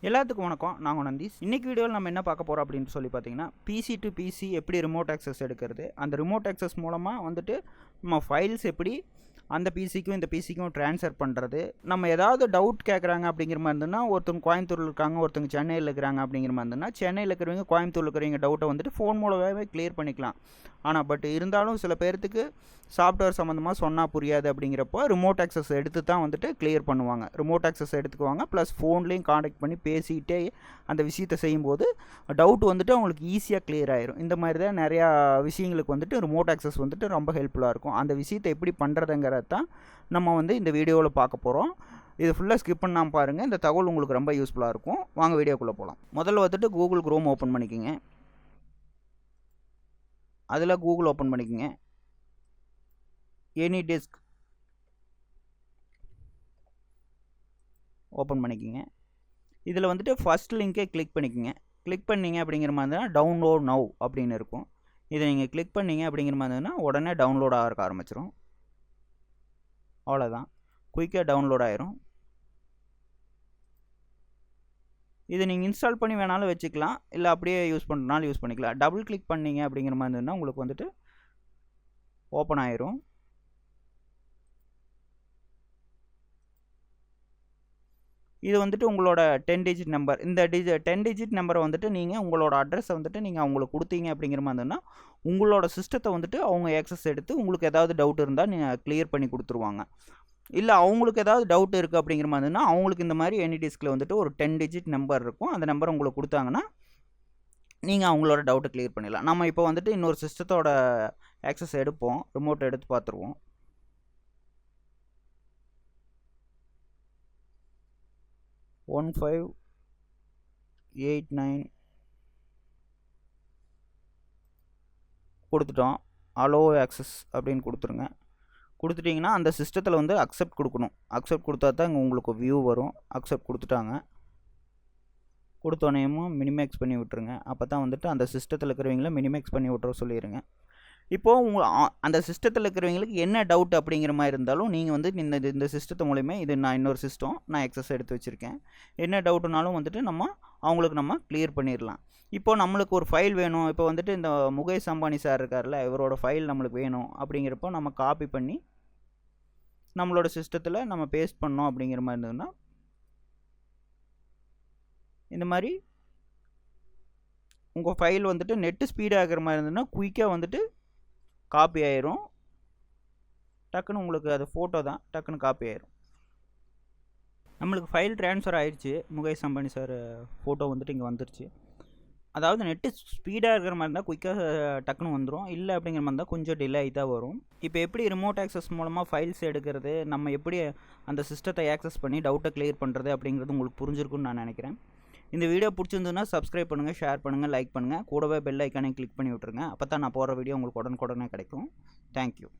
எல்லாத்துக்கும் வணக்கம். நாங்கள் நந்தீஸ். இன்றைக்கி வீடியோவில் நம்ம என்ன பார்க்க போகிறோம் அப்படின்னு சொல்லி பார்த்தீங்கன்னா, பிசி டு பிசி எப்படி ரிமோட் ஆக்சஸ் எடுக்கிறது, அந்த ரிமோட் ஆக்சஸ் மூலமாக வந்துட்டு நம்ம ஃபைல்ஸ் எப்படி அந்த பிசிக்கும் இந்த பிசிக்கும் ட்ரான்ஸ்ஃபர் பண்ணுறது. நம்ம ஏதாவது டவுட் கேட்குறாங்க அப்படிங்கிற மாதிரி இருந்ததுன்னா, ஒருத்தவங்க கோயம்புத்தூரில் இருக்காங்க, ஒருத்தவங்க சென்னையில் இருக்கிறாங்க அப்படிங்கிற மாதிரி இருந்ததுன்னா, சென்னையில் இருக்கிறவங்க கோயம்புத்தூரில் இருக்கிறவங்க டவுட்டை வந்துட்டு ஃபோன் மூலமாகவே கிளியர் பண்ணிக்கலாம். ஆனால் பட் இருந்தாலும் சில பேர்த்துக்கு சாஃப்ட்வேர் சம்மந்தமாக சொன்னால் புரியாது. அப்படிங்கிறப்போ ரிமோட் ஆக்சஸ் எடுத்து தான் வந்துட்டு கிளியர் பண்ணுவாங்க. ரிமோட் ஆக்சஸ் எடுத்துக்குவாங்க, ப்ளஸ் ஃபோன்லேயும் காண்டாக்ட் பண்ணி பேசிக்கிட்டே அந்த விஷயத்தை செய்யும்போது டவுட் வந்துட்டு அவங்களுக்கு ஈஸியாக கிளியர் ஆயிரும். இந்த மாதிரி தான் நிறையா விஷயங்களுக்கு வந்துட்டு ரிமோட் ஆக்சஸ் வந்துட்டு ரொம்ப ஹெல்ப்ஃபுல்லாக இருக்கும். அந்த விஷயத்தை எப்படி பண்ணுறதுங்கிறது தான் நம்ம வந்து இந்த வீடியோவில் பார்க்க போகிறோம். இது ஃபுல்லாக ஸ்கிப் பண்ணாமல் பாருங்கள். இந்த தகவல் உங்களுக்கு ரொம்ப யூஸ்ஃபுல்லாக இருக்கும். வாங்க வீடியோக்குள்ளே போகலாம். முதல்ல வந்துட்டு கூகுள் குரோம் ஓப்பன் பண்ணிக்கோங்க. அதில் கூகுள் ஓப்பன் பண்ணிக்கோங்க. AnyDesk ஓப்பன் பண்ணிக்கோங்க. இதில் வந்துட்டு ஃபஸ்ட் லிங்கை கிளிக் பண்ணிக்கோங்க. கிளிக் பண்ணிங்க அப்படிங்கிற மாதிரி தான் டவுன்லோட் நவ் அப்படின்னு இருக்கும். இதை நீங்கள் கிளிக் பண்ணிங்க அப்படிங்கிற மாதிரினா உடனே டவுன்லோட் ஆக ஆரம்பிச்சிடும். அவ்வளோதான், குயிக்காக டவுன்லோட் ஆயிரும். இதை நீங்கள் இன்ஸ்டால் பண்ணி வேணாலும் வச்சுக்கலாம், இல்லை அப்படியே யூஸ் பண்ணுறனாலும் யூஸ் பண்ணிக்கலாம். டபுள் கிளிக் பண்ணிங்க அப்படிங்கிற மாதிரி இருந்ததுன்னா உங்களுக்கு வந்துட்டு ஓப்பன் ஆயிரும். இது வந்துட்டு உங்களோட 10 டிஜிட் நம்பர். இந்த 10 டிஜிட் நம்பரை வந்துட்டு நீங்கள் உங்களோட அட்ரஸை வந்துட்டு நீங்கள் அவங்களுக்கு கொடுத்தீங்க அப்படிங்கிற மாதிரி இருந்ததுன்னா உங்களோட சிஸ்டத்தை வந்துட்டு அவங்க ஆக்சஸ் எடுத்து உங்களுக்கு ஏதாவது டவுட் இருந்தால் நீங்கள் கிளியர் பண்ணி கொடுத்துருவாங்க. இல்லை அவங்களுக்கு ஏதாவது டவுட் இருக்குது அப்படிங்கிற மாதிரி இருந்ததுன்னா அவங்களுக்கு இந்த மாதிரி AnyDeskல வந்துட்டு ஒரு 10 டிஜிட் நம்பர் இருக்கும். அந்த நம்பரை உங்களுக்கு கொடுத்தாங்கன்னா நீங்கள் அவங்களோட டவுட்டை கிளியர் பண்ணிடலாம். நம்ம இப்போ வந்துட்டு இன்னொரு சிஸ்டத்தோட ஆக்சஸ் எடுப்போம், ரிமோட் எடுத்து பார்த்துருவோம். ஒன் 1589 கொடுத்துட்டோம். அலோ ஆக்சஸ் அப்படின்னு கொடுத்துருங்க. கொடுத்துட்டிங்கன்னா அந்த சிஸ்டத்தில் வந்து அக்செப்ட் கொடுக்கணும். அக்செப்ட் கொடுத்தா தான் இங்கே உங்களுக்கு வியூ வரும். அக்செப்ட் கொடுத்துட்டாங்க. கொடுத்தோனையும் மினிமேக்ஸ் பண்ணி விட்டுருங்க. அப்போ தான் வந்துட்டு அந்த சிஸ்டத்தில் இருக்கிறவங்கள மினிமேக்ஸ் பண்ணி விட்டுற சொல்லிடுங்க. இப்போது அந்த சிஸ்டத்தில் இருக்கிறவங்களுக்கு என்ன டவுட் அப்படிங்கிற மாதிரி இருந்தாலும் நீங்கள் வந்து இந்த சிஸ்டத்து மூலிமா, இது நான் இன்னொரு சிஸ்டம், நான் எக்ஸஸ் எடுத்து வச்சுருக்கேன், என்ன டவுட்டுனாலும் வந்துட்டு அவங்களுக்கு நம்ம கிளியர் பண்ணிடலாம். இப்போது நம்மளுக்கு ஒரு ஃபைல் வேணும். இப்போ வந்துட்டு இந்த முகேஷ் அம்பானி சார் இருக்கார்ல, இவரோட ஃபைல் நம்மளுக்கு வேணும் அப்படிங்கிறப்போ நம்ம காப்பி பண்ணி நம்மளோட சிஸ்டத்தில் நம்ம பேஸ்ட் பண்ணோம் அப்படிங்கிற மாதிரி இருந்ததுன்னா இந்த மாதிரி உங்கள் ஃபைல் வந்துட்டு நெட்டு ஸ்பீடாக இருக்கிற மாதிரி இருந்ததுன்னா குயிக்காக வந்துட்டு காப்பி ஆயிரும். டக்குன்னு உங்களுக்கு அது ஃபோட்டோ தான், டக்குன்னு காப்பி ஆயிரும். நம்மளுக்கு ஃபைல் ட்ரான்ஸ்ஃபர் ஆயிடுச்சு. முகேஷ் அம்பானி சார் ஃபோட்டோ வந்துட்டு இங்கே வந்துருச்சு. அதாவது நெட்டு ஸ்பீடாக இருக்கிற மாதிரி இருந்தால் குயிக்காக டக்குன்னு வந்துடும். இல்லை அப்படிங்கிற மாதிரி இருந்தால் கொஞ்சம் டிலே ஆகி தான் வரும். இப்போ எப்படி ரிமோட் ஆக்சஸ் மூலமாக ஃபைல்ஸ் எடுக்கிறது, நம்ம எப்படி அந்த சிஸ்டத்தை ஆக்சஸ் பண்ணி டவுட்டை கிளியர் பண்ணுறது அப்படிங்கிறது உங்களுக்கு புரிஞ்சிருக்குன்னு நான் நினைக்கிறேன். இந்த வீடியோ பிடிச்சிருந்ததுன்னா சப்ஸ்கிரைப் பண்ணுங்கள், ஷேர் பண்ணுங்கள், லைக் பண்ணுங்கள், கூடவே பெல் ஐக்கானே கிளிக் பண்ணி விட்ருங்க. அப்போ தான் நான் போடுற வீடியோ உங்களுக்கு உடனுக்குடனே கிடைக்கும். தேங்க்யூ.